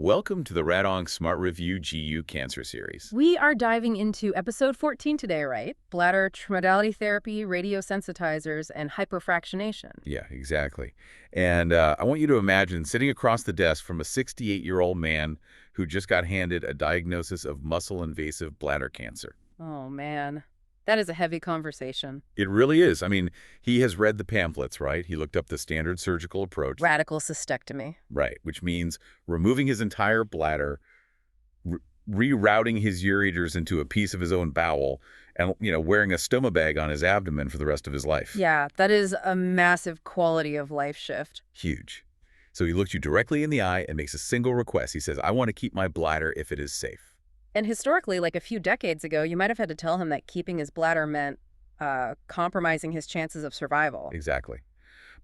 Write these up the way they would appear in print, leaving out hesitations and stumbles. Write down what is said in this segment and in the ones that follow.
Welcome to the Radong Smart Review GU Cancer Series. We are diving into episode 14 today, right? Bladder Trimodality Therapy, Radiosensitizers, and Hypofractionation. Yeah, exactly. And I want you to imagine sitting across the desk from a 68-year-old man who just got handed a diagnosis of muscle-invasive bladder cancer. Oh, man. That is a heavy conversation. It really is. I mean, he has read the pamphlets, right? He looked up the standard surgical approach. Radical cystectomy. Right, which means removing his entire bladder, rerouting his ureters into a piece of his own bowel, and, wearing a stoma bag on his abdomen for the rest of his life. Yeah, that is a massive quality of life shift. Huge. So he looks you directly in the eye and makes a single request. He says, I want to keep my bladder if it is safe. And historically, like a few decades ago, you might have had to tell him that keeping his bladder meant compromising his chances of survival. Exactly.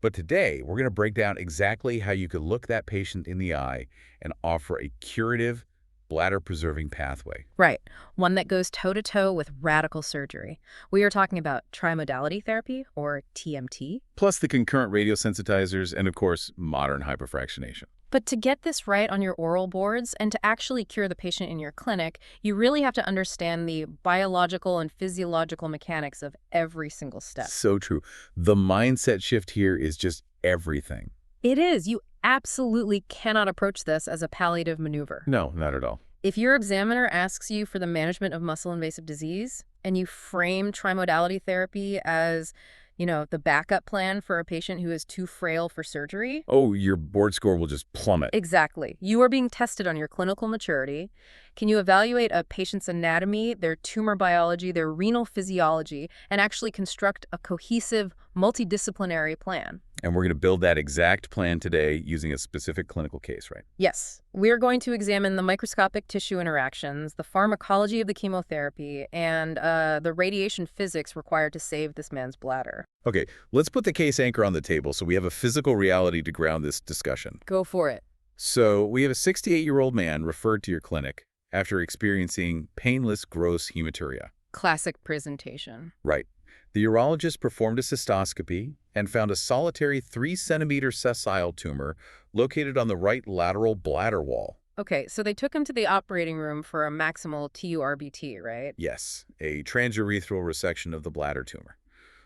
But today, we're going to break down exactly how you could look that patient in the eye and offer a curative, bladder-preserving pathway. Right. One that goes toe-to-toe with radical surgery. We are talking about trimodality therapy, or TMT. Plus the concurrent radiosensitizers and, of course, modern hypofractionation. But to get this right on your oral boards and to actually cure the patient in your clinic, you really have to understand the biological and physiological mechanics of every single step. So true. The mindset shift here is just everything. It is. You absolutely cannot approach this as a palliative maneuver. No, not at all. If your examiner asks you for the management of muscle-invasive disease and you frame trimodality therapy as the backup plan for a patient who is too frail for surgery. Oh, your board score will just plummet. Exactly. You are being tested on your clinical maturity. Can you evaluate a patient's anatomy, their tumor biology, their renal physiology, and actually construct a cohesive, multidisciplinary plan? And we're going to build that exact plan today using a specific clinical case, right? Yes. We're going to examine the microscopic tissue interactions, the pharmacology of the chemotherapy, and the radiation physics required to save this man's bladder. Okay, let's put the case anchor on the table so we have a physical reality to ground this discussion. Go for it. So we have a 68-year-old man referred to your clinic after experiencing painless gross hematuria. Classic presentation. Right. The urologist performed a cystoscopy and found a solitary 3-centimeter sessile tumor located on the right lateral bladder wall. Okay, so they took him to the operating room for a maximal TURBT, right? Yes, a transurethral resection of the bladder tumor.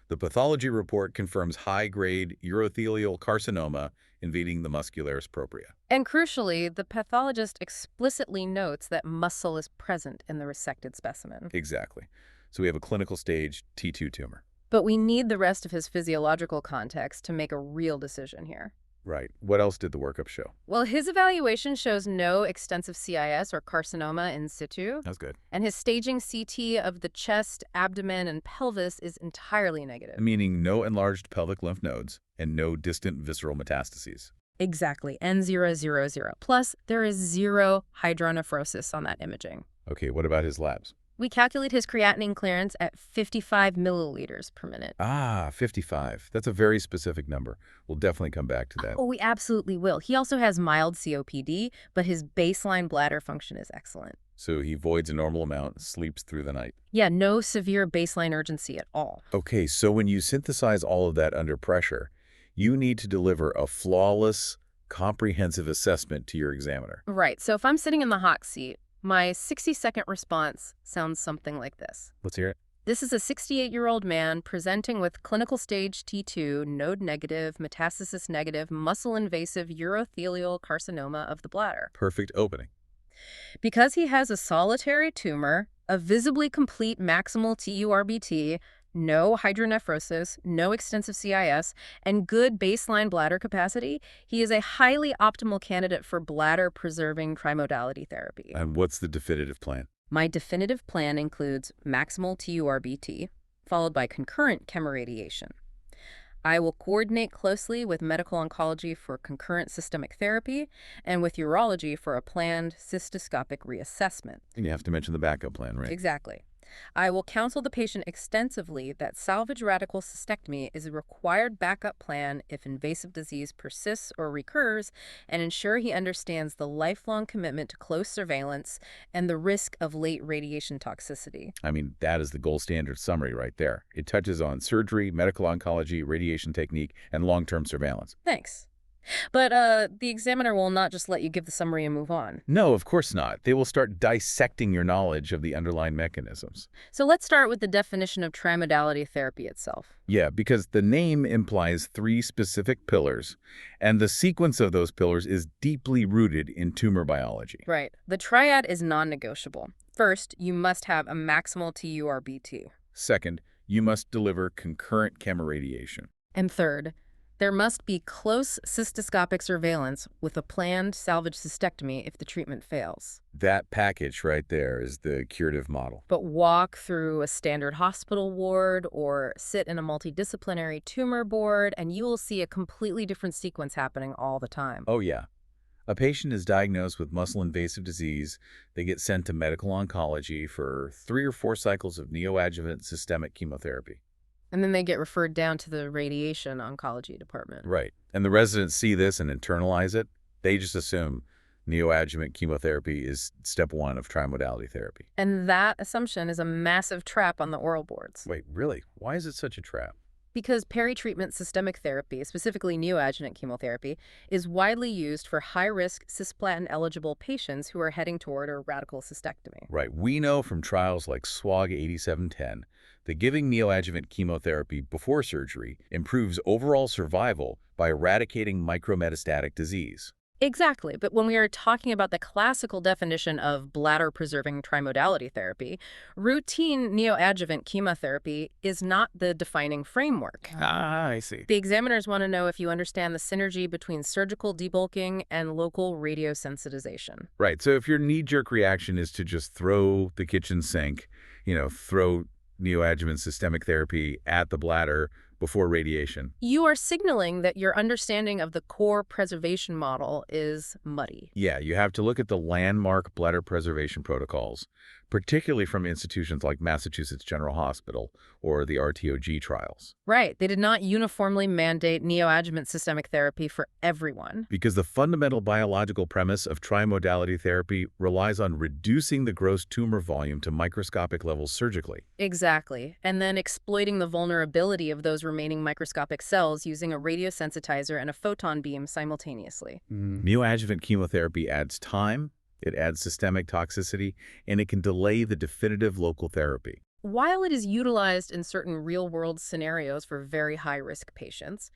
The pathology report confirms high-grade urothelial carcinoma invading the muscularis propria. And crucially, the pathologist explicitly notes that muscle is present in the resected specimen. Exactly. So we have a clinical stage T2 tumor. But we need the rest of his physiological context to make a real decision here. Right. What else did the workup show? Well, his evaluation shows no extensive CIS or carcinoma in situ. That's good. And his staging CT of the chest, abdomen, and pelvis is entirely negative. Meaning no enlarged pelvic lymph nodes and no distant visceral metastases. Exactly. N000. Plus, there is zero hydronephrosis on that imaging. Okay, what about his labs? We calculate his creatinine clearance at 55 milliliters per minute. Ah, 55. That's a very specific number. We'll definitely come back to that. Oh, we absolutely will. He also has mild COPD, but his baseline bladder function is excellent. So he voids a normal amount, sleeps through the night. Yeah, no severe baseline urgency at all. Okay, so when you synthesize all of that under pressure, you need to deliver a flawless, comprehensive assessment to your examiner. Right. So if I'm sitting in the hot seat, my 60-second response sounds something like this. Let's hear it. This is a 68-year-old man presenting with clinical stage T2, node negative, metastasis negative, muscle-invasive urothelial carcinoma of the bladder. Perfect opening. Because he has a solitary tumor, a visibly complete maximal TURBT, no hydronephrosis, no extensive CIS, and good baseline bladder capacity, he is a highly optimal candidate for bladder-preserving trimodality therapy. And what's the definitive plan? My definitive plan includes maximal TURBT, followed by concurrent chemoradiation. I will coordinate closely with medical oncology for concurrent systemic therapy and with urology for a planned cystoscopic reassessment. And you have to mention the backup plan, right? Exactly. I will counsel the patient extensively that salvage radical cystectomy is a required backup plan if invasive disease persists or recurs, and ensure he understands the lifelong commitment to close surveillance and the risk of late radiation toxicity. I mean, that is the gold standard summary right there. It touches on surgery, medical oncology, radiation technique, and long-term surveillance. Thanks. But the examiner will not just let you give the summary and move on. No, of course not. They will start dissecting your knowledge of the underlying mechanisms. So let's start with the definition of trimodality therapy itself. Yeah, because the name implies 3 specific pillars, and the sequence of those pillars is deeply rooted in tumor biology. Right. The triad is non-negotiable. First, you must have a maximal TURBT. Second, you must deliver concurrent chemoradiation. And third, there must be close cystoscopic surveillance with a planned salvage cystectomy if the treatment fails. That package right there is the curative model. But walk through a standard hospital ward or sit in a multidisciplinary tumor board, and you will see a completely different sequence happening all the time. Oh, yeah. A patient is diagnosed with muscle-invasive disease. They get sent to medical oncology for 3 or 4 cycles of neoadjuvant systemic chemotherapy. And then they get referred down to the radiation oncology department. Right. And the residents see this and internalize it. They just assume neoadjuvant chemotherapy is step 1 of trimodality therapy. And that assumption is a massive trap on the oral boards. Wait, really? Why is it such a trap? Because peritreatment systemic therapy, specifically neoadjuvant chemotherapy, is widely used for high-risk cisplatin-eligible patients who are heading toward a radical cystectomy. Right. We know from trials like SWOG 8710 that giving neoadjuvant chemotherapy before surgery improves overall survival by eradicating micrometastatic disease. Exactly, but when we are talking about the classical definition of bladder-preserving trimodality therapy, routine neoadjuvant chemotherapy is not the defining framework. Ah, I see. The examiners want to know if you understand the synergy between surgical debulking and local radiosensitization. Right. So if your knee-jerk reaction is to just throw the kitchen sink, throw neoadjuvant systemic therapy at the bladder before radiation. You are signaling that your understanding of the core preservation model is muddy. Yeah, you have to look at the landmark bladder preservation protocols, particularly from institutions like Massachusetts General Hospital or the RTOG trials. Right. They did not uniformly mandate neoadjuvant systemic therapy for everyone. Because the fundamental biological premise of trimodality therapy relies on reducing the gross tumor volume to microscopic levels surgically. Exactly. And then exploiting the vulnerability of those remaining microscopic cells using a radiosensitizer and a photon beam simultaneously. Neoadjuvant chemotherapy adds time, it adds systemic toxicity, and it can delay the definitive local therapy. While it is utilized in certain real-world scenarios for very high-risk patients,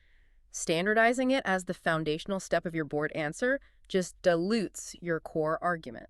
standardizing it as the foundational step of your board answer just dilutes your core argument.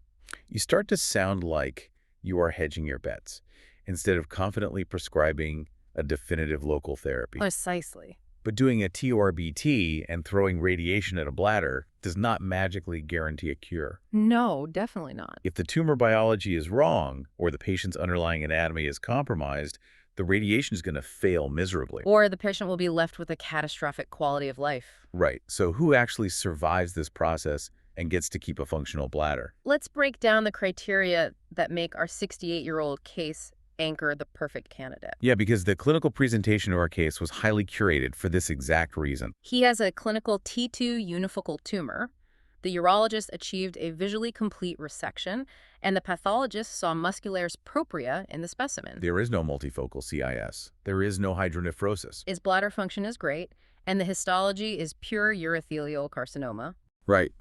You start to sound like you are hedging your bets instead of confidently prescribing a definitive local therapy. Precisely. But doing a TURBT and throwing radiation at a bladder does not magically guarantee a cure. No, definitely not. If the tumor biology is wrong or the patient's underlying anatomy is compromised, the radiation is going to fail miserably. Or the patient will be left with a catastrophic quality of life. Right. So who actually survives this process and gets to keep a functional bladder? Let's break down the criteria that make our 68-year-old case anchor the perfect candidate. Yeah, because the clinical presentation of our case was highly curated for this exact reason. He has a clinical T2 unifocal tumor. The urologist achieved a visually complete resection, and the pathologist saw muscularis propria in the specimen. There is no multifocal CIS. There is no hydronephrosis. His bladder function is great, and the histology is pure urothelial carcinoma. Right.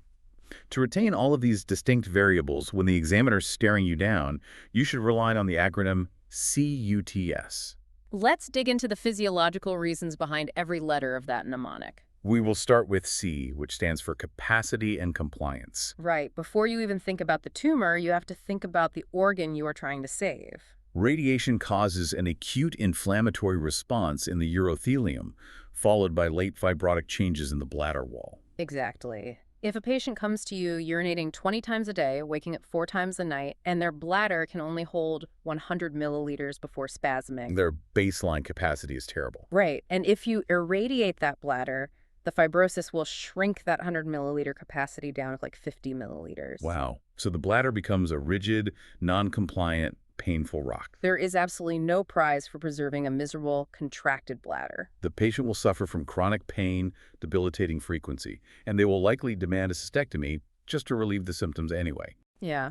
To retain all of these distinct variables when the examiner's staring you down, you should rely on the acronym CUTS. Let's dig into the physiological reasons behind every letter of that mnemonic. We will start with C, which stands for capacity and compliance. Right. Before you even think about the tumor, you have to think about the organ you are trying to save. Radiation causes an acute inflammatory response in the urothelium, followed by late fibrotic changes in the bladder wall. Exactly. If a patient comes to you urinating 20 times a day, waking up 4 times a night, and their bladder can only hold 100 milliliters before spasming. Their baseline capacity is terrible. Right. And if you irradiate that bladder, the fibrosis will shrink that 100 milliliter capacity down to like 50 milliliters. Wow. So the bladder becomes a rigid, non-compliant, painful rock. There is absolutely no prize for preserving a miserable, contracted bladder. The patient will suffer from chronic pain, debilitating frequency, and they will likely demand a cystectomy just to relieve the symptoms anyway. Yeah.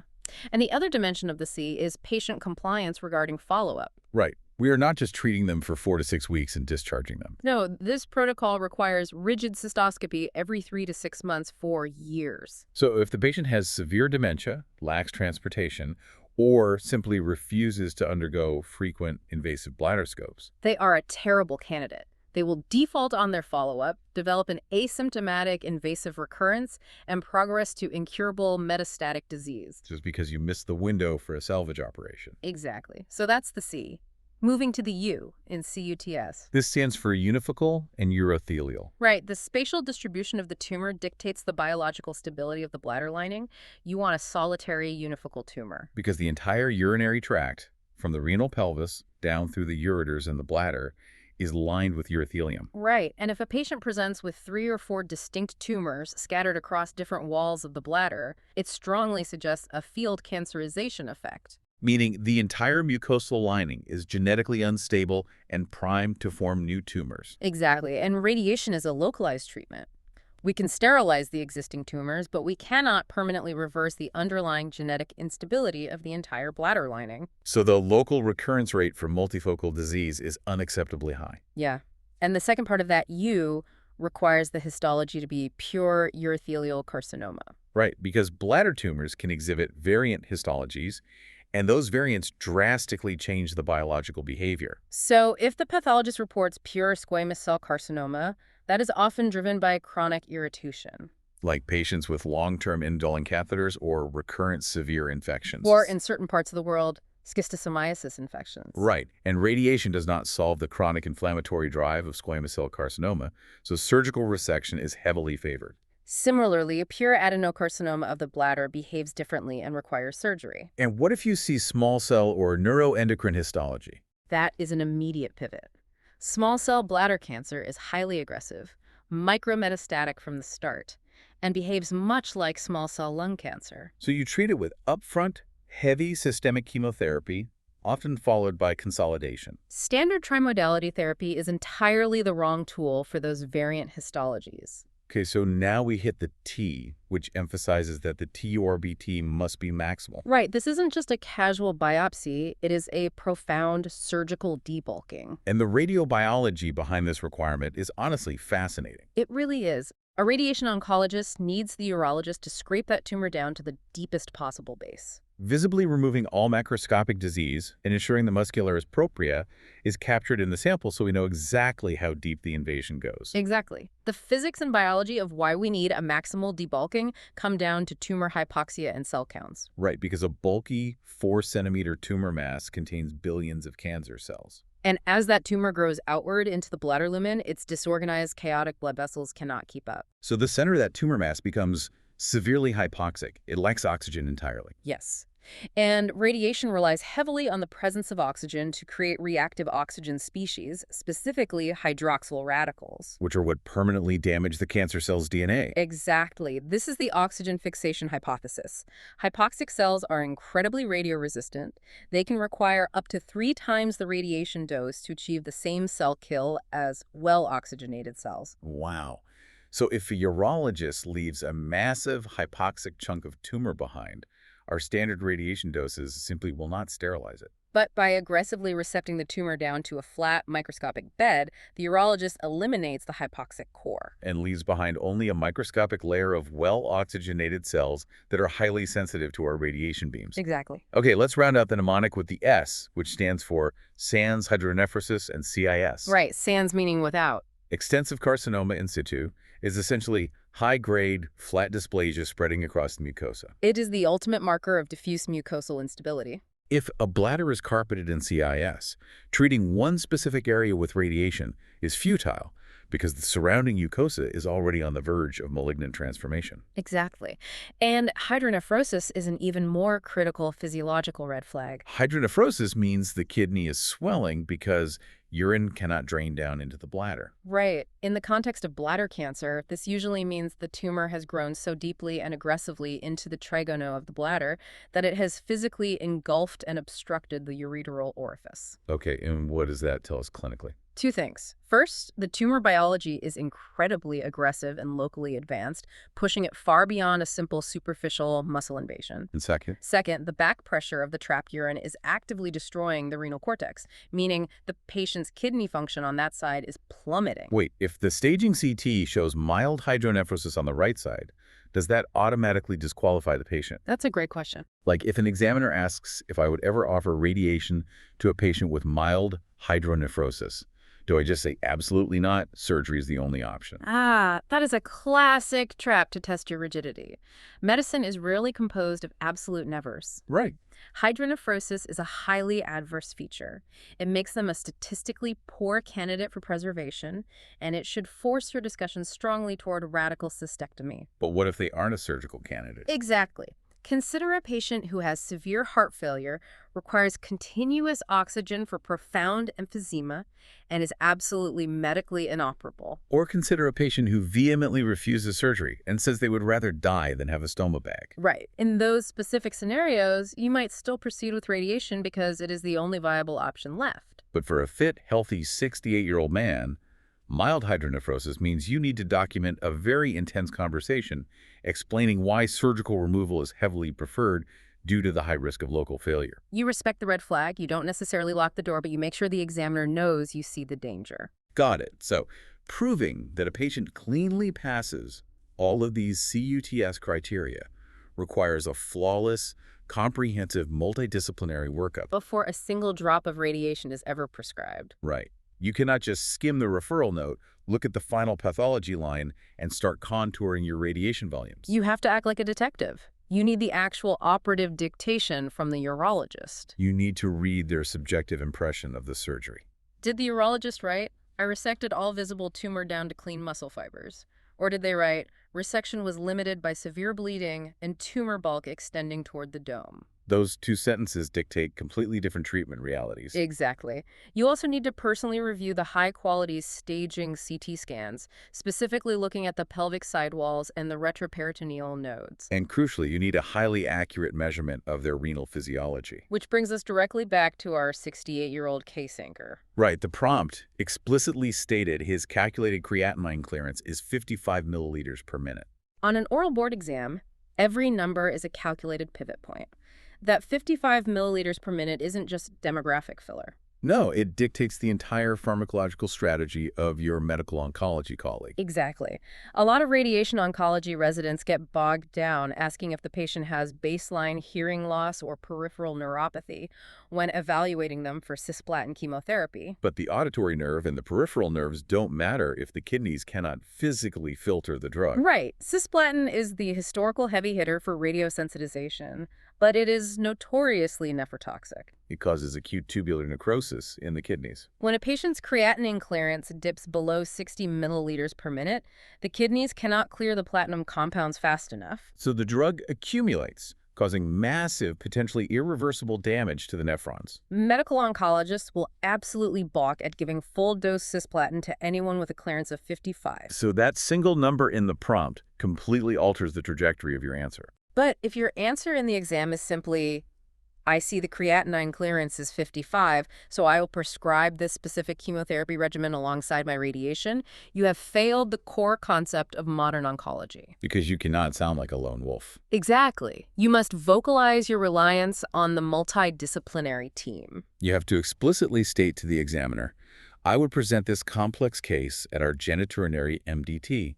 And the other dimension of the C is patient compliance regarding follow-up. Right. We are not just treating them for 4 to 6 weeks and discharging them. No, this protocol requires rigid cystoscopy every 3 to 6 months for years. So if the patient has severe dementia, lacks transportation, or simply refuses to undergo frequent invasive bladder scopes, They are a terrible candidate. They will default on their follow-up, develop an asymptomatic invasive recurrence, and progress to incurable metastatic disease. just because you missed the window for a salvage operation. Exactly. So that's the C. Moving to the U in CUTS. This stands for unifocal and urothelial. Right, the spatial distribution of the tumor dictates the biological stability of the bladder lining. You want a solitary unifocal tumor. Because the entire urinary tract, from the renal pelvis down through the ureters and the bladder, is lined with urothelium. Right, and if a patient presents with 3 or 4 distinct tumors scattered across different walls of the bladder, it strongly suggests a field cancerization effect. Meaning the entire mucosal lining is genetically unstable and primed to form new tumors. Exactly, and radiation is a localized treatment. We can sterilize the existing tumors, but we cannot permanently reverse the underlying genetic instability of the entire bladder lining. So the local recurrence rate for multifocal disease is unacceptably high. Yeah, and the second part of that U requires the histology to be pure urothelial carcinoma. Right, because bladder tumors can exhibit variant histologies, and those variants drastically change the biological behavior. So if the pathologist reports pure squamous cell carcinoma, that is often driven by chronic irritation. Like patients with long-term indwelling catheters or recurrent severe infections. Or in certain parts of the world, schistosomiasis infections. Right, and radiation does not solve the chronic inflammatory drive of squamous cell carcinoma, so surgical resection is heavily favored. Similarly, a pure adenocarcinoma of the bladder behaves differently and requires surgery. And what if you see small cell or neuroendocrine histology? That is an immediate pivot. Small cell bladder cancer is highly aggressive, micrometastatic from the start, and behaves much like small cell lung cancer. So you treat it with upfront, heavy systemic chemotherapy, often followed by consolidation. Standard trimodality therapy is entirely the wrong tool for those variant histologies. Okay, so now we hit the T, which emphasizes that the TURBT must be maximal. Right, this isn't just a casual biopsy, it is a profound surgical debulking. And the radiobiology behind this requirement is honestly fascinating. It really is. A radiation oncologist needs the urologist to scrape that tumor down to the deepest possible base. Visibly removing all macroscopic disease and ensuring the muscularis propria is captured in the sample so we know exactly how deep the invasion goes. Exactly. The physics and biology of why we need a maximal debulking come down to tumor hypoxia and cell counts. Right, because a bulky 4-centimeter tumor mass contains billions of cancer cells. And as that tumor grows outward into the bladder lumen, its disorganized, chaotic blood vessels cannot keep up. So the center of that tumor mass becomes severely hypoxic. It lacks oxygen entirely. Yes. And radiation relies heavily on the presence of oxygen to create reactive oxygen species, specifically hydroxyl radicals. Which are what permanently damage the cancer cell's DNA. Exactly. This is the oxygen fixation hypothesis. Hypoxic cells are incredibly radioresistant. They can require up to 3 times the radiation dose to achieve the same cell kill as well-oxygenated cells. Wow. So if a urologist leaves a massive hypoxic chunk of tumor behind, our standard radiation doses simply will not sterilize it. But by aggressively resecting the tumor down to a flat microscopic bed, the urologist eliminates the hypoxic core. And leaves behind only a microscopic layer of well-oxygenated cells that are highly sensitive to our radiation beams. Exactly. Okay, let's round out the mnemonic with the S, which stands for sans hydronephrosis and CIS. Right, sans meaning without. Extensive carcinoma in situ is essentially high-grade, flat dysplasia spreading across the mucosa. It is the ultimate marker of diffuse mucosal instability. If a bladder is carpeted in CIS, treating one specific area with radiation is futile because the surrounding mucosa is already on the verge of malignant transformation. Exactly. And hydronephrosis is an even more critical physiological red flag. Hydronephrosis means the kidney is swelling because urine cannot drain down into the bladder. Right. In the context of bladder cancer, this usually means the tumor has grown so deeply and aggressively into the trigono of the bladder that it has physically engulfed and obstructed the ureteral orifice. Okay, and what does that tell us clinically? Two things. First, the tumor biology is incredibly aggressive and locally advanced, pushing it far beyond a simple superficial muscle invasion. And second, Second, the back pressure of the trapped urine is actively destroying the renal cortex, meaning the patient's kidney function on that side is plummeting. wait, if the staging CT shows mild hydronephrosis on the right side, does that automatically disqualify the patient? That's a great question. Like if an examiner asks if I would ever offer radiation to a patient with mild hydronephrosis, do I just say absolutely not? Surgery is the only option. Ah, that is a classic trap to test your rigidity. Medicine is rarely composed of absolute nevers. Right. Hydronephrosis is a highly adverse feature. It makes them a statistically poor candidate for preservation, and it should force your discussion strongly toward radical cystectomy. But what if they aren't a surgical candidate? Exactly. Consider a patient who has severe heart failure, requires continuous oxygen for profound emphysema, and is absolutely medically inoperable. Or consider a patient who vehemently refuses surgery and says they would rather die than have a stoma bag. Right. In those specific scenarios, you might still proceed with radiation because it is the only viable option left. But for a fit, healthy 68-year-old man, mild hydronephrosis means you need to document a very intense conversation explaining why surgical removal is heavily preferred due to the high risk of local failure. You respect the red flag, you don't necessarily lock the door, but you make sure the examiner knows you see the danger. Got it. So, proving that a patient cleanly passes all of these CUTS criteria requires a flawless, comprehensive, multidisciplinary workup. Before a single drop of radiation is ever prescribed. Right. You cannot just skim the referral note, look at the final pathology line, and start contouring your radiation volumes. You have to act like a detective. You need the actual operative dictation from the urologist. You need to read their subjective impression of the surgery. Did the urologist write, "I resected all visible tumor down to clean muscle fibers"? Or did they write, "Resection was limited by severe bleeding and tumor bulk extending toward the dome"? Those two sentences dictate completely different treatment realities. Exactly. You also need to personally review the high-quality staging CT scans, specifically looking at the pelvic sidewalls and the retroperitoneal nodes. And crucially, you need a highly accurate measurement of their renal physiology. Which brings us directly back to our 68-year-old case anchor. Right, the prompt explicitly stated his calculated creatinine clearance is 55 milliliters per minute. On an oral board exam, every number is a calculated pivot point. That 55 milliliters per minute isn't just demographic filler. No, it dictates the entire pharmacological strategy of your medical oncology colleague. Exactly. A lot of radiation oncology residents get bogged down asking if the patient has baseline hearing loss or peripheral neuropathy when evaluating them for cisplatin chemotherapy. But the auditory nerve and the peripheral nerves don't matter if the kidneys cannot physically filter the drug. Right. Cisplatin is the historical heavy hitter for radiosensitization, but it is notoriously nephrotoxic. It causes acute tubular necrosis in the kidneys. When a patient's creatinine clearance dips below 60 milliliters per minute, the kidneys cannot clear the platinum compounds fast enough. So the drug accumulates, causing massive, potentially irreversible damage to the nephrons. Medical oncologists will absolutely balk at giving full-dose cisplatin to anyone with a clearance of 55. So that single number in the prompt completely alters the trajectory of your answer. But if your answer in the exam is simply, "I see the creatinine clearance is 55, so I will prescribe this specific chemotherapy regimen alongside my radiation," you have failed the core concept of modern oncology. Because you cannot sound like a lone wolf. Exactly. You must vocalize your reliance on the multidisciplinary team. You have to explicitly state to the examiner, I would present this complex case at our genitourinary MDT.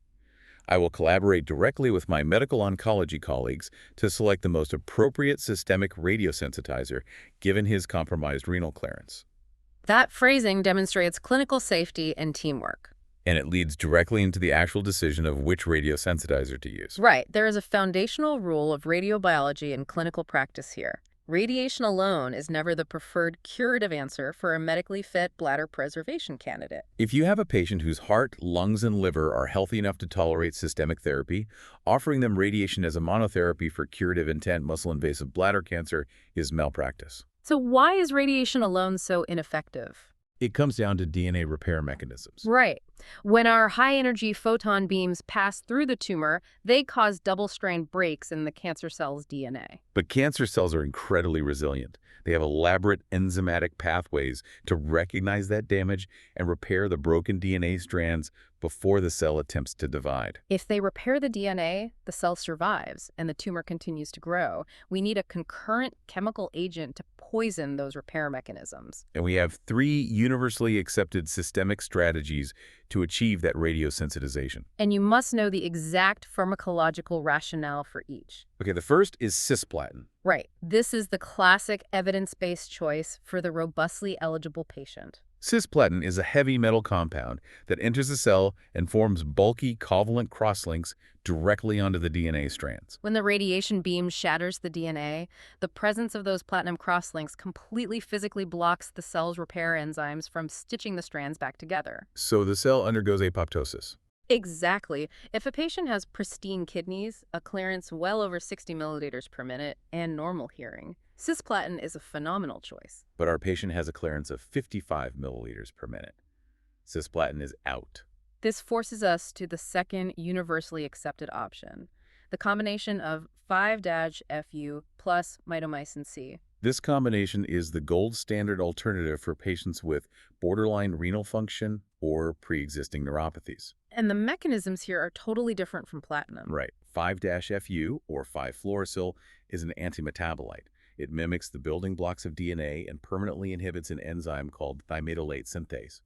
I will collaborate directly with my medical oncology colleagues to select the most appropriate systemic radiosensitizer given his compromised renal clearance. That phrasing demonstrates clinical safety and teamwork. And it leads directly into the actual decision of which radiosensitizer to use. Right. There is a foundational rule of radiobiology and clinical practice here. Radiation alone is never the preferred curative answer for a medically fit bladder preservation candidate. If you have a patient whose heart, lungs, and liver are healthy enough to tolerate systemic therapy, offering them radiation as a monotherapy for curative intent muscle-invasive bladder cancer is malpractice. So why is radiation alone so ineffective? It comes down to DNA repair mechanisms. Right. When our high-energy photon beams pass through the tumor, they cause double-strand breaks in the cancer cell's DNA. But cancer cells are incredibly resilient. They have elaborate enzymatic pathways to recognize that damage and repair the broken DNA strands before the cell attempts to divide. If they repair the DNA, the cell survives and the tumor continues to grow. We need a concurrent chemical agent to poison those repair mechanisms. And we have 3 universally accepted systemic strategies to achieve that radiosensitization. And you must know the exact pharmacological rationale for each. Okay, the first is cisplatin. Right. This is the classic evidence-based choice for the robustly eligible patient. Cisplatin is a heavy metal compound that enters the cell and forms bulky covalent crosslinks directly onto the DNA strands. When the radiation beam shatters the DNA, the presence of those platinum crosslinks completely physically blocks the cell's repair enzymes from stitching the strands back together. So the cell undergoes apoptosis. Exactly. If a patient has pristine kidneys, a clearance well over 60 milliliters per minute, and normal hearing, cisplatin is a phenomenal choice. But our patient has a clearance of 55 milliliters per minute. Cisplatin is out. This forces us to the second universally accepted option, the combination of 5-FU plus mitomycin C. This combination is the gold standard alternative for patients with borderline renal function or pre-existing neuropathies. And the mechanisms here are totally different from platinum. Right. 5-FU, or 5-fluorosyl, is an antimetabolite. It mimics the building blocks of DNA and permanently inhibits an enzyme called thymidylate synthase.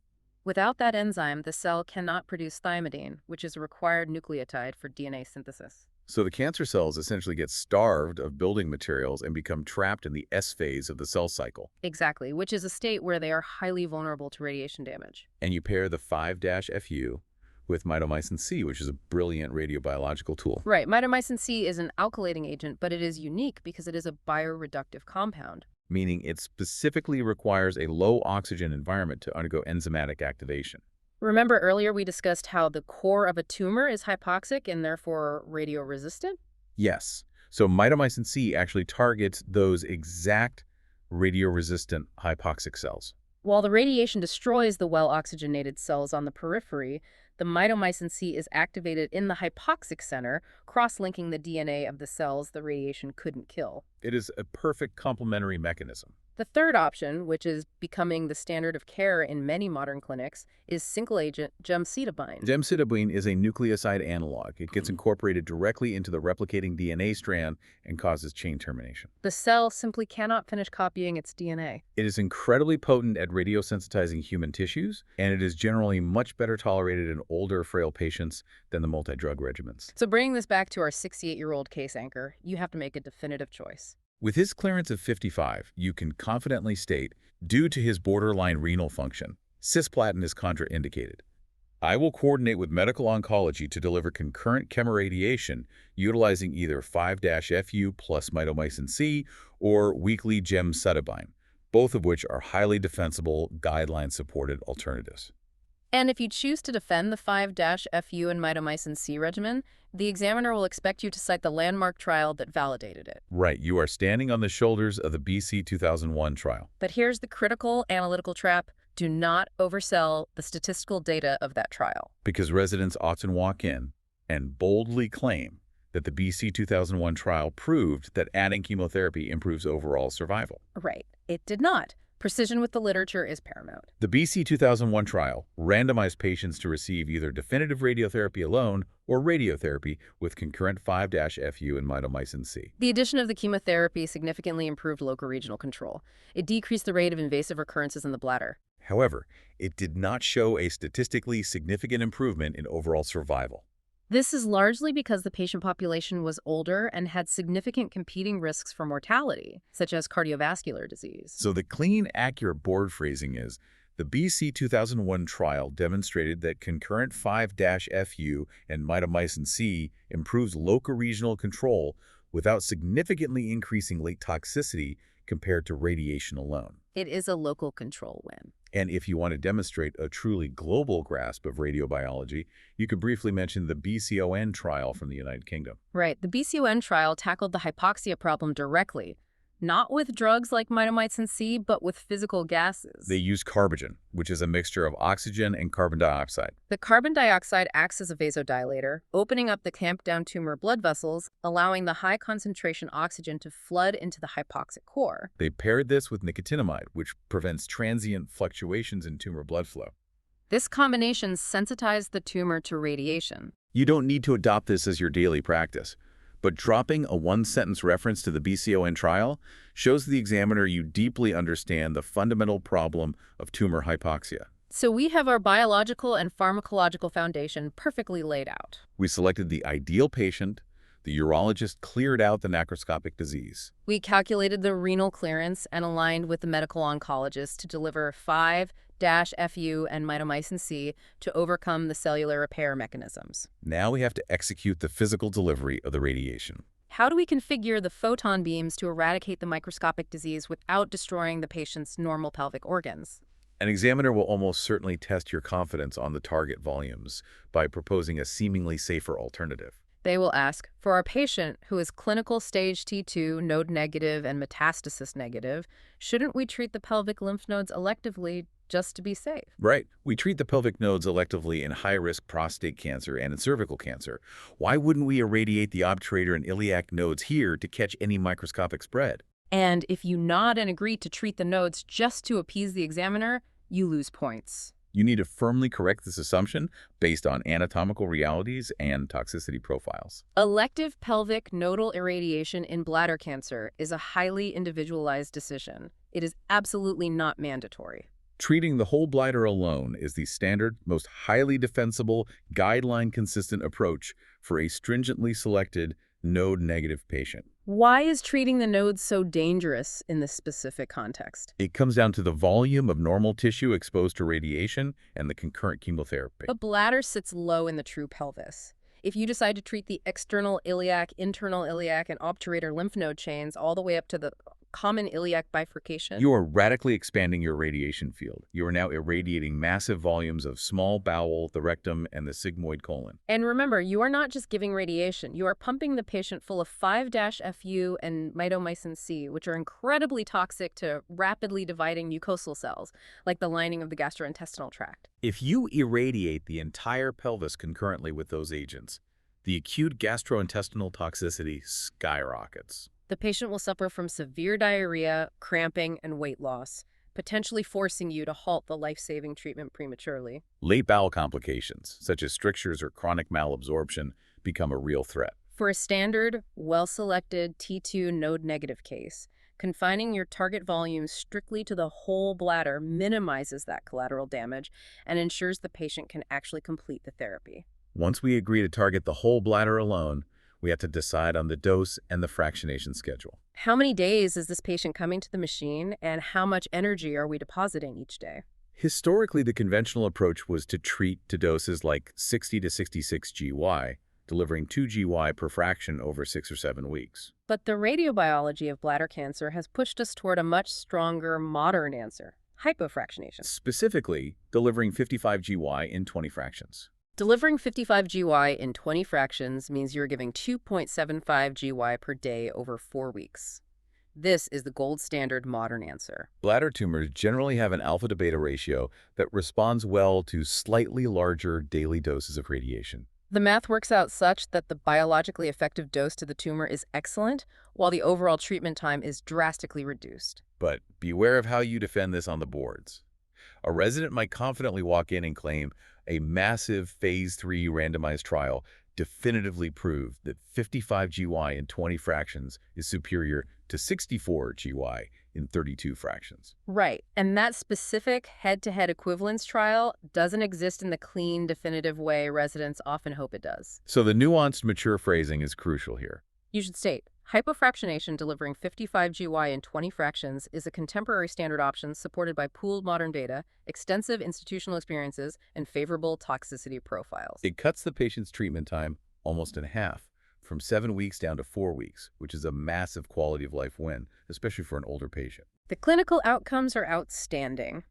Without that enzyme, the cell cannot produce thymidine, which is a required nucleotide for DNA synthesis. So the cancer cells essentially get starved of building materials and become trapped in the S phase of the cell cycle. Exactly, which is a state where they are highly vulnerable to radiation damage. And you pair the 5-FU with mitomycin C, which is a brilliant radiobiological tool. Right, mitomycin C is an alkylating agent, but it is unique because it is a bioreductive compound. Meaning it specifically requires a low oxygen environment to undergo enzymatic activation. Remember earlier we discussed how the core of a tumor is hypoxic and therefore radioresistant? Yes. So mitomycin C actually targets those exact radioresistant hypoxic cells. While the radiation destroys the well-oxygenated cells on the periphery, the mitomycin C is activated in the hypoxic center, cross-linking the DNA of the cells the radiation couldn't kill. It is a perfect complementary mechanism. The third option, which is becoming the standard of care in many modern clinics, is single-agent gemcitabine. Gemcitabine is a nucleoside analog. It gets incorporated directly into the replicating DNA strand and causes chain termination. The cell simply cannot finish copying its DNA. It is incredibly potent at radiosensitizing human tissues, and it is generally much better tolerated in older, frail patients than the multi-drug regimens. So bringing this back to our 68-year-old case anchor, you have to make a definitive choice. With his clearance of 55, you can confidently state, due to his borderline renal function, cisplatin is contraindicated. I will coordinate with medical oncology to deliver concurrent chemoradiation utilizing either 5-FU plus mitomycin C or weekly gemcitabine, both of which are highly defensible, guideline-supported alternatives. And if you choose to defend the 5-FU and mitomycin C regimen, the examiner will expect you to cite the landmark trial that validated it. Right, you are standing on the shoulders of the BC 2001 trial. But here's the critical analytical trap. Do not oversell the statistical data of that trial. Because residents often walk in and boldly claim that the BC 2001 trial proved that adding chemotherapy improves overall survival. Right. It did not. Precision with the literature is paramount. The BC 2001 trial randomized patients to receive either definitive radiotherapy alone or radiotherapy with concurrent 5-FU and mitomycin C. The addition of the chemotherapy significantly improved local regional control. It decreased the rate of invasive recurrences in the bladder. However, it did not show a statistically significant improvement in overall survival. This is largely because the patient population was older and had significant competing risks for mortality, such as cardiovascular disease. So the clean, accurate board phrasing is, the BC 2001 trial demonstrated that concurrent 5-FU and mitomycin C improves local regional control without significantly increasing late toxicity compared to radiation alone. It is a local control win. And if you want to demonstrate a truly global grasp of radiobiology, you could briefly mention the BCON trial from the United Kingdom. Right. The BCON trial tackled the hypoxia problem directly. Not with drugs like mitomycin C, but with physical gases. They use carbogen, which is a mixture of oxygen and carbon dioxide. The carbon dioxide acts as a vasodilator, opening up the clamped-down tumor blood vessels, allowing the high-concentration oxygen to flood into the hypoxic core. They paired this with nicotinamide, which prevents transient fluctuations in tumor blood flow. This combination sensitized the tumor to radiation. You don't need to adopt this as your daily practice, but dropping a one-sentence reference to the BCON trial shows the examiner you deeply understand the fundamental problem of tumor hypoxia. So we have our biological and pharmacological foundation perfectly laid out. We selected the ideal patient. The urologist cleared out the necroscopic disease. We calculated the renal clearance and aligned with the medical oncologist to deliver 5-FU and mitomycin C to overcome the cellular repair mechanisms. Now we have to execute the physical delivery of the radiation. How do we configure the photon beams to eradicate the microscopic disease without destroying the patient's normal pelvic organs? An examiner will almost certainly test your confidence on the target volumes by proposing a seemingly safer alternative. They will ask, for our patient who is clinical stage T2, node negative, and metastasis negative, shouldn't we treat the pelvic lymph nodes electively just to be safe? Right. We treat the pelvic nodes electively in high-risk prostate cancer and in cervical cancer. Why wouldn't we irradiate the obturator and iliac nodes here to catch any microscopic spread? And if you nod and agree to treat the nodes just to appease the examiner, you lose points. You need to firmly correct this assumption based on anatomical realities and toxicity profiles. Elective pelvic nodal irradiation in bladder cancer is a highly individualized decision. It is absolutely not mandatory. Treating the whole bladder alone is the standard, most highly defensible, guideline-consistent approach for a stringently selected node-negative patient. Why is treating the nodes so dangerous in this specific context? It comes down to the volume of normal tissue exposed to radiation and the concurrent chemotherapy. The bladder sits low in the true pelvis. If you decide to treat the external iliac, internal iliac, and obturator lymph node chains all the way up to the common iliac bifurcation, You are radically expanding your radiation field. You are now irradiating massive volumes of small bowel, the rectum, and the sigmoid colon. and remember, you are not just giving radiation. You are pumping the patient full of 5-FU and mitomycin C, which are incredibly toxic to rapidly dividing mucosal cells, like the lining of the gastrointestinal tract. If you irradiate the entire pelvis concurrently with those agents, the acute gastrointestinal toxicity skyrockets. The patient will suffer from severe diarrhea, cramping, and weight loss, potentially forcing you to halt the life-saving treatment prematurely. Late bowel complications, such as strictures or chronic malabsorption, become a real threat. For a standard, well-selected T2 node-negative case, confining your target volume strictly to the whole bladder minimizes that collateral damage and ensures the patient can actually complete the therapy. Once we agree to target the whole bladder alone, we have to decide on the dose and the fractionation schedule. How many days is this patient coming to the machine, and how much energy are we depositing each day? Historically, the conventional approach was to treat to doses like 60 to 66 GY, delivering 2 GY per fraction over 6 or 7 weeks. But the radiobiology of bladder cancer has pushed us toward a much stronger, modern answer: hypofractionation. Specifically, delivering 55 GY in 20 fractions. Delivering 55 GY in 20 fractions means you're giving 2.75 GY per day over 4 weeks. This is the gold standard modern answer. Bladder tumors generally have an alpha to beta ratio that responds well to slightly larger daily doses of radiation. The math works out such that the biologically effective dose to the tumor is excellent, while the overall treatment time is drastically reduced. But beware of how you defend this on the boards. A resident might confidently walk in and claim a massive Phase 3 randomized trial definitively proved that 55 GY in 20 fractions is superior to 64 GY in 32 fractions. Right, and that specific head-to-head equivalence trial doesn't exist in the clean, definitive way residents often hope it does. So the nuanced, mature phrasing is crucial here. You should state, hypofractionation delivering 55 GY in 20 fractions is a contemporary standard option supported by pooled modern data, extensive institutional experiences, and favorable toxicity profiles. It cuts the patient's treatment time almost in half, from 7 weeks down to 4 weeks, which is a massive quality of life win, especially for an older patient. The clinical outcomes are outstanding,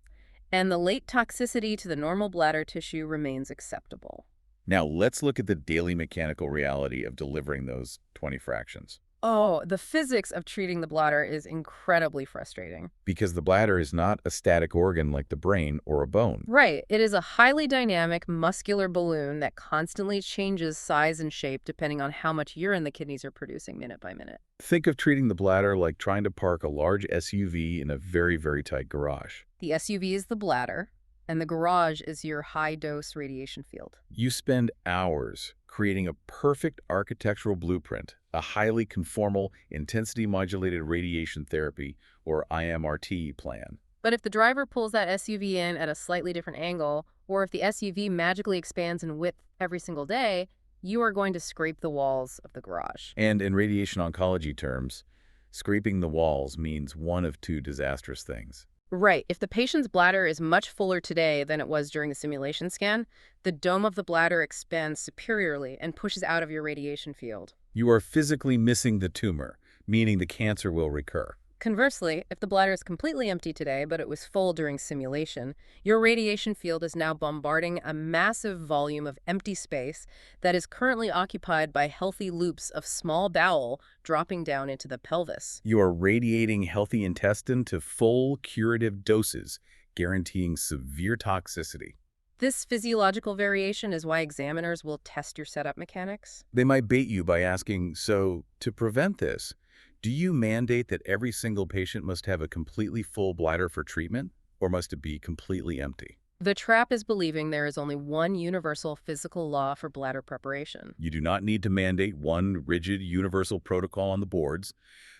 and the late toxicity to the normal bladder tissue remains acceptable. Now let's look at the daily mechanical reality of delivering those 20 fractions. Oh, the physics of treating the bladder is incredibly frustrating. because the bladder is not a static organ like the brain or a bone. Right. It is a highly dynamic, muscular balloon that constantly changes size and shape depending on how much urine the kidneys are producing minute by minute. Think of treating the bladder like trying to park a large SUV in a very, very tight garage. The SUV is the bladder, and the garage is your high-dose radiation field. You spend hours creating a perfect architectural blueprint, a highly conformal intensity-modulated radiation therapy, or IMRT plan. But if the driver pulls that SUV in at a slightly different angle, or if the SUV magically expands in width every single day, you are going to scrape the walls of the garage. And in radiation oncology terms, scraping the walls means one of two disastrous things. Right. If the patient's bladder is much fuller today than it was during the simulation scan, the dome of the bladder expands superiorly and pushes out of your radiation field. You are physically missing the tumor, meaning the cancer will recur. Conversely, if the bladder is completely empty today, but it was full during simulation, your radiation field is now bombarding a massive volume of empty space that is currently occupied by healthy loops of small bowel dropping down into the pelvis. You are radiating healthy intestine to full curative doses, guaranteeing severe toxicity. This physiological variation is why examiners will test your setup mechanics. They might bait you by asking, so to prevent this, do you mandate that every single patient must have a completely full bladder for treatment, or must it be completely empty? The trap is believing there is only one universal physical law for bladder preparation. You do not need to mandate one rigid universal protocol on the boards.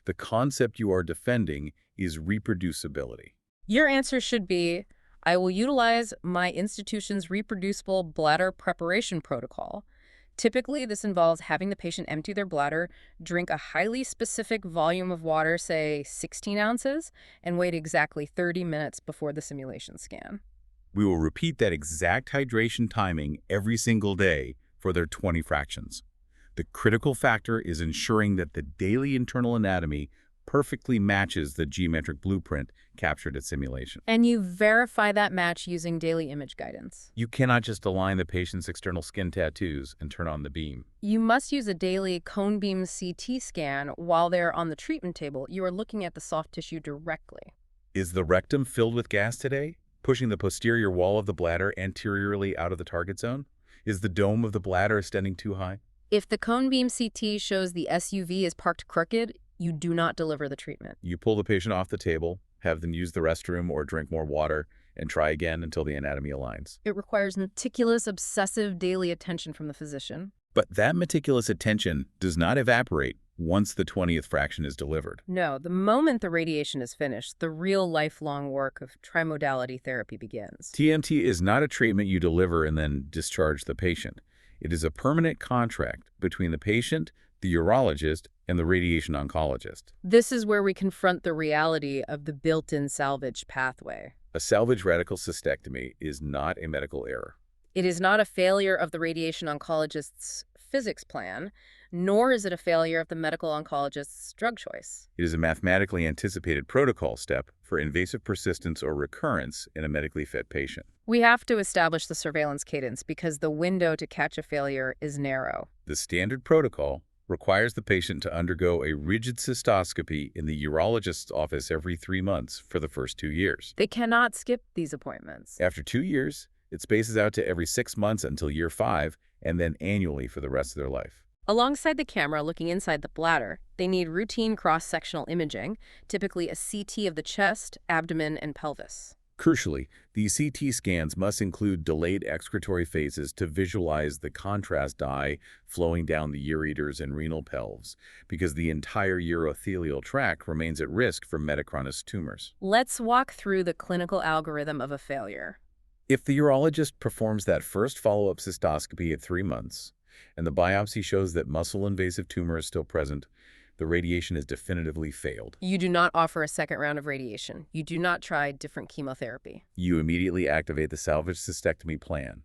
The concept you are defending is reproducibility. Your answer should be, I will utilize my institution's reproducible bladder preparation protocol. Typically, this involves having the patient empty their bladder, drink a highly specific volume of water, say 16 ounces, and wait exactly 30 minutes before the simulation scan. We will repeat that exact hydration timing every single day for their 20 fractions. The critical factor is ensuring that the daily internal anatomy perfectly matches the geometric blueprint captured at simulation. And you verify that match using daily image guidance. You cannot just align the patient's external skin tattoos and turn on the beam. You must use a daily cone beam CT scan while they're on the treatment table. You are looking at the soft tissue directly. Is the rectum filled with gas today, pushing the posterior wall of the bladder anteriorly out of the target zone? Is the dome of the bladder extending too high? If the cone beam CT shows the SUV is parked crooked, you do not deliver the treatment. You pull the patient off the table, have them use the restroom or drink more water, and try again until the anatomy aligns. It requires meticulous, obsessive daily attention from the physician. But that meticulous attention does not evaporate once the 20th fraction is delivered. No, the moment the radiation is finished, the real lifelong work of trimodality therapy begins. TMT is not a treatment you deliver and then discharge the patient. It is a permanent contract between the patient, the urologist, and the radiation oncologist. This is where we confront the reality of the built-in salvage pathway. A salvage radical cystectomy is not a medical error. It is not a failure of the radiation oncologist's physics plan, nor is it a failure of the medical oncologist's drug choice. It is a mathematically anticipated protocol step for invasive persistence or recurrence in a medically fit patient. We have to establish the surveillance cadence because the window to catch a failure is narrow. The standard protocol requires the patient to undergo a rigid cystoscopy in the urologist's office every 3 months for the first 2 years. They cannot skip these appointments. After 2 years, it spaces out to every 6 months until year 5, and then annually for the rest of their life. Alongside the camera looking inside the bladder, they need routine cross-sectional imaging, typically a CT of the chest, abdomen, and pelvis. Crucially, these CT scans must include delayed excretory phases to visualize the contrast dye flowing down the ureters and renal pelves, because the entire urothelial tract remains at risk for metachronous tumors. Let's walk through the clinical algorithm of a failure. If the urologist performs that first follow-up cystoscopy at 3 months, and the biopsy shows that muscle-invasive tumor is still present, the radiation has definitively failed. You do not offer a second round of radiation. You do not try different chemotherapy. You immediately activate the salvage cystectomy plan.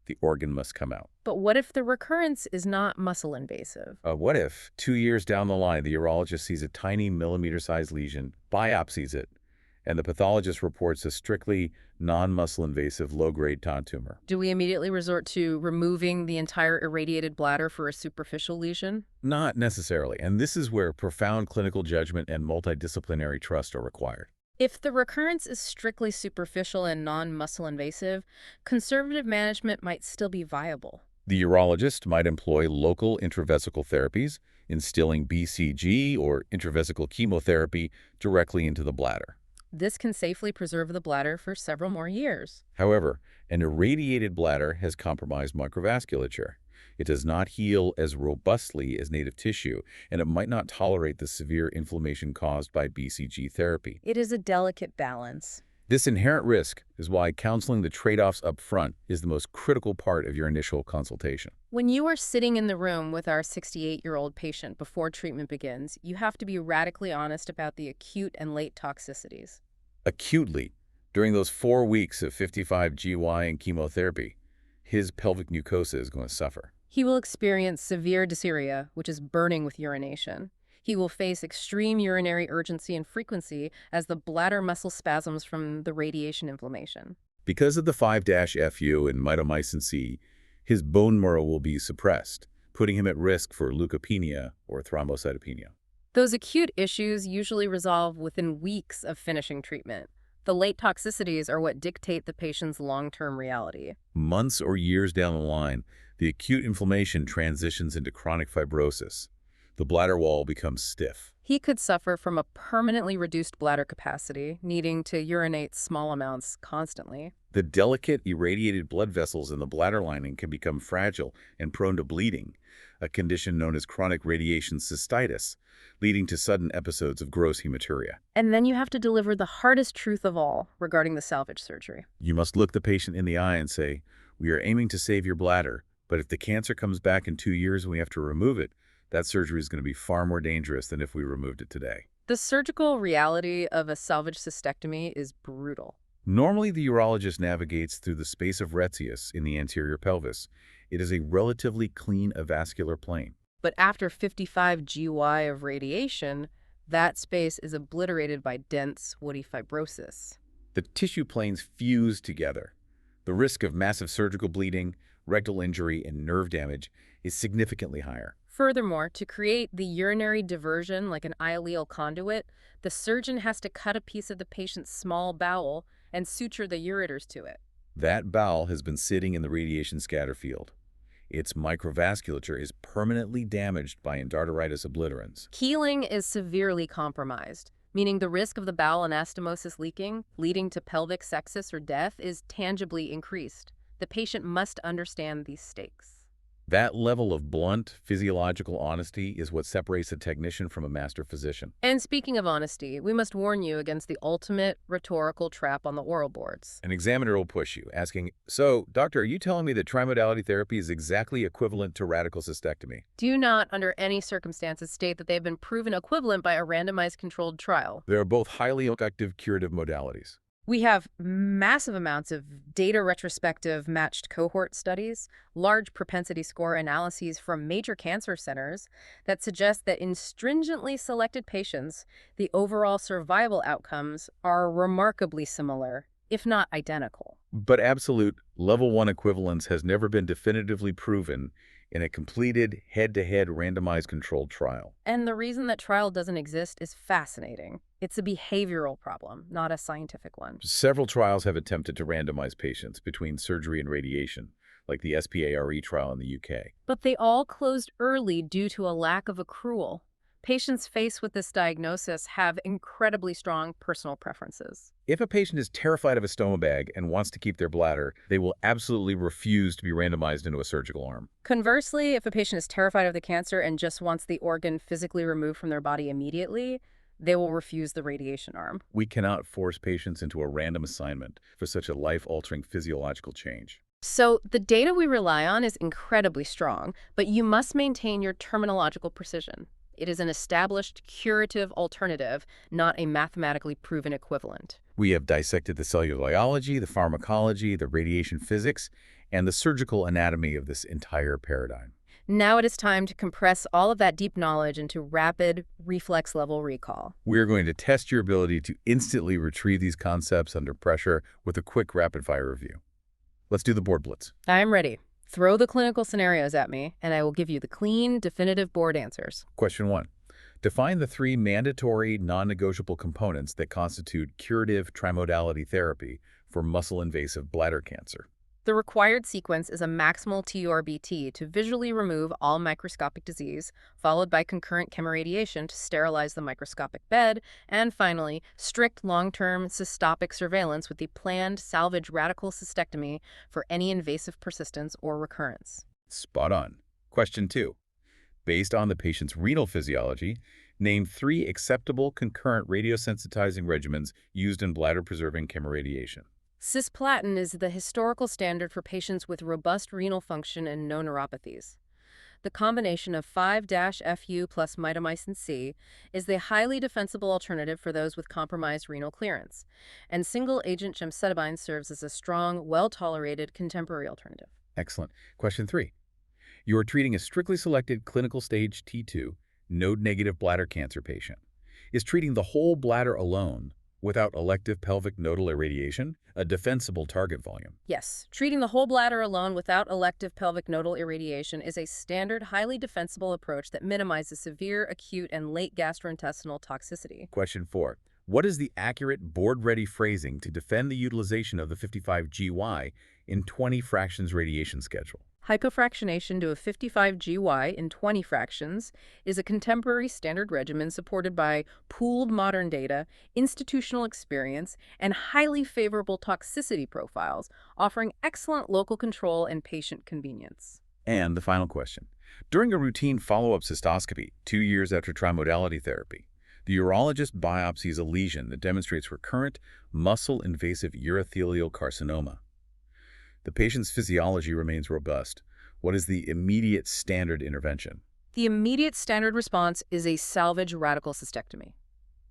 The organ must come out. But what if the recurrence is not muscle invasive? What if, 2 years down the line, the urologist sees a tiny millimeter-sized lesion, biopsies it, and the pathologist reports a strictly non-muscle invasive low-grade TON tumor. Do we immediately resort to removing the entire irradiated bladder for a superficial lesion? Not necessarily, and this is where profound clinical judgment and multidisciplinary trust are required. If the recurrence is strictly superficial and non-muscle invasive, conservative management might still be viable. The urologist might employ local intravesical therapies, instilling BCG or intravesical chemotherapy directly into the bladder. This can safely preserve the bladder for several more years. However, an irradiated bladder has compromised microvasculature. It does not heal as robustly as native tissue, and it might not tolerate the severe inflammation caused by BCG therapy. It is a delicate balance. This inherent risk is why counseling the trade-offs up front is the most critical part of your initial consultation. When you are sitting in the room with our 68-year-old patient before treatment begins, you have to be radically honest about the acute and late toxicities. Acutely, during those 4 weeks of 55 GY and chemotherapy, his pelvic mucosa is going to suffer. He will experience severe dysuria, which is burning with urination. He will face extreme urinary urgency and frequency as the bladder muscle spasms from the radiation inflammation. Because of the 5-FU and mitomycin C, his bone marrow will be suppressed, putting him at risk for leukopenia or thrombocytopenia. Those acute issues usually resolve within weeks of finishing treatment. The late toxicities are what dictate the patient's long-term reality. Months or years down the line, the acute inflammation transitions into chronic fibrosis. The bladder wall becomes stiff. He could suffer from a permanently reduced bladder capacity, needing to urinate small amounts constantly. The delicate irradiated blood vessels in the bladder lining can become fragile and prone to bleeding, a condition known as chronic radiation cystitis, leading to sudden episodes of gross hematuria. And then you have to deliver the hardest truth of all regarding the salvage surgery. You must look the patient in the eye and say, "We are aiming to save your bladder, but if the cancer comes back in 2 years and we have to remove it, that surgery is going to be far more dangerous than if we removed it today." The surgical reality of a salvage cystectomy is brutal. Normally, the urologist navigates through the space of retzius in the anterior pelvis. It is a relatively clean avascular plane. But after 55 GY of radiation, that space is obliterated by dense, woody fibrosis. The tissue planes fuse together. The risk of massive surgical bleeding, rectal injury, and nerve damage is significantly higher. Furthermore, to create the urinary diversion like an ileal conduit, the surgeon has to cut a piece of the patient's small bowel and suture the ureters to it. That bowel has been sitting in the radiation scatter field. Its microvasculature is permanently damaged by endarteritis obliterans. Healing is severely compromised, meaning the risk of the bowel anastomosis leaking, leading to pelvic sepsis or death, is tangibly increased. The patient must understand these stakes. That level of blunt, physiological honesty is what separates a technician from a master physician. And speaking of honesty, we must warn you against the ultimate rhetorical trap on the oral boards. An examiner will push you, asking, "So, doctor, are you telling me that trimodality therapy is exactly equivalent to radical cystectomy?" Do not, under any circumstances, state that they have been proven equivalent by a randomized controlled trial. They are both highly effective curative modalities. We have massive amounts of data retrospective matched cohort studies, large propensity score analyses from major cancer centers that suggest that in stringently selected patients, the overall survival outcomes are remarkably similar, if not identical. But absolute level 1 equivalence has never been definitively proven in a completed head-to-head randomized controlled trial. And the reason that trial doesn't exist is fascinating. It's a behavioral problem, not a scientific one. Several trials have attempted to randomize patients between surgery and radiation, like the SPARE trial in the UK. But they all closed early due to a lack of accrual. Patients faced with this diagnosis have incredibly strong personal preferences. If a patient is terrified of a stoma bag and wants to keep their bladder, they will absolutely refuse to be randomized into a surgical arm. Conversely, if a patient is terrified of the cancer and just wants the organ physically removed from their body immediately, they will refuse the radiation arm. We cannot force patients into a random assignment for such a life-altering physiological change. So the data we rely on is incredibly strong, but you must maintain your terminological precision. It is an established curative alternative, not a mathematically proven equivalent. We have dissected the cellular biology, the pharmacology, the radiation physics, and the surgical anatomy of this entire paradigm. Now it is time to compress all of that deep knowledge into rapid, reflex-level recall. We're going to test your ability to instantly retrieve these concepts under pressure with a quick rapid-fire review. Let's do the board blitz. I'm ready. Throw the clinical scenarios at me, and I will give you the clean, definitive board answers. Question 1. Define the 3 mandatory, non-negotiable components that constitute curative trimodality therapy for muscle-invasive bladder cancer. The required sequence is a maximal TURBT to visually remove all microscopic disease, followed by concurrent chemoradiation to sterilize the microscopic bed, and finally, strict long-term cystopic surveillance with the planned salvage radical cystectomy for any invasive persistence or recurrence. Spot on. Question 2. Based on the patient's renal physiology, name 3 acceptable concurrent radiosensitizing regimens used in bladder-preserving chemoradiation. Cisplatin is the historical standard for patients with robust renal function and no neuropathies. The combination of 5-FU plus mitomycin C is the highly defensible alternative for those with compromised renal clearance, and single-agent gemcitabine serves as a strong, well-tolerated contemporary alternative. Excellent. Question 3. You are treating a strictly selected clinical stage T2 node-negative bladder cancer patient. Is treating the whole bladder alone without elective pelvic nodal irradiation a defensible target volume? Yes, treating the whole bladder alone without elective pelvic nodal irradiation is a standard, highly defensible approach that minimizes severe, acute, and late gastrointestinal toxicity. Question 4. What is the accurate board-ready phrasing to defend the utilization of the 55GY in 20 fractions radiation schedule? Hypofractionation to a 55 GY in 20 fractions is a contemporary standard regimen supported by pooled modern data, institutional experience, and highly favorable toxicity profiles, offering excellent local control and patient convenience. And the final question. During a routine follow-up cystoscopy, 2 years after trimodality therapy, the urologist biopsies a lesion that demonstrates recurrent muscle-invasive urothelial carcinoma. The patient's physiology remains robust. What is the immediate standard intervention? The immediate standard response is a salvage radical cystectomy,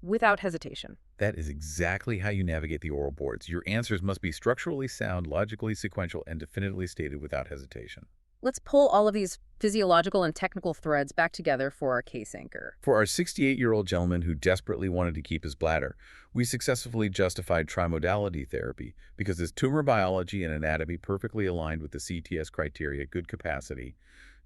without hesitation. That is exactly how you navigate the oral boards. Your answers must be structurally sound, logically sequential, and definitively stated without hesitation. Let's pull all of these physiological and technical threads back together for our case anchor. For our 68-year-old gentleman who desperately wanted to keep his bladder, we successfully justified trimodality therapy because his tumor biology and anatomy perfectly aligned with the CTS criteria: good capacity,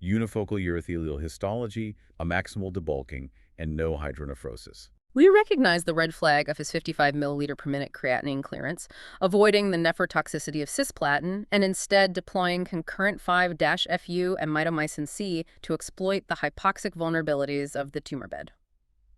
unifocal urothelial histology, a maximal debulking, and no hydronephrosis. We recognize the red flag of his 55 milliliter per minute creatinine clearance, avoiding the nephrotoxicity of cisplatin, and instead deploying concurrent 5-FU and mitomycin C to exploit the hypoxic vulnerabilities of the tumor bed.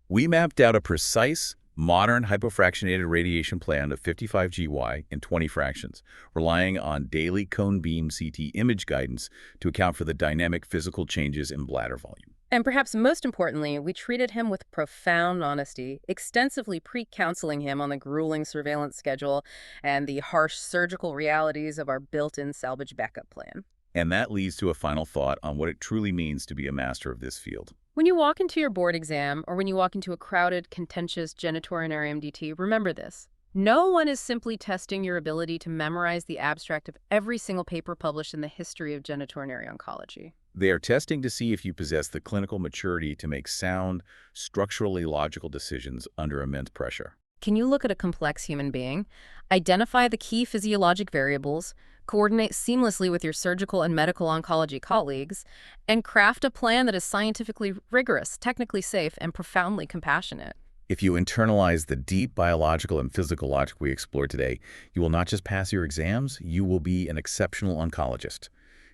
We mapped out a precise, modern hypofractionated radiation plan of 55 GY in 20 fractions, relying on daily cone beam CT image guidance to account for the dynamic physical changes in bladder volume. And perhaps most importantly, we treated him with profound honesty, extensively pre-counseling him on the grueling surveillance schedule and the harsh surgical realities of our built-in salvage backup plan. And that leads to a final thought on what it truly means to be a master of this field. When you walk into your board exam or when you walk into a crowded, contentious genitourinary MDT, remember this. No one is simply testing your ability to memorize the abstract of every single paper published in the history of genitourinary oncology. They are testing to see if you possess the clinical maturity to make sound, structurally logical decisions under immense pressure. Can you look at a complex human being, identify the key physiologic variables, coordinate seamlessly with your surgical and medical oncology colleagues, and craft a plan that is scientifically rigorous, technically safe, and profoundly compassionate? If you internalize the deep biological and physical logic we explored today, you will not just pass your exams, you will be an exceptional oncologist.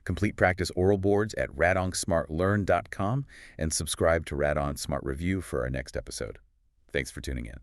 Complete practice oral boards at radoncsmartlearn.com and subscribe to Radon Smart Review for our next episode. Thanks for tuning in.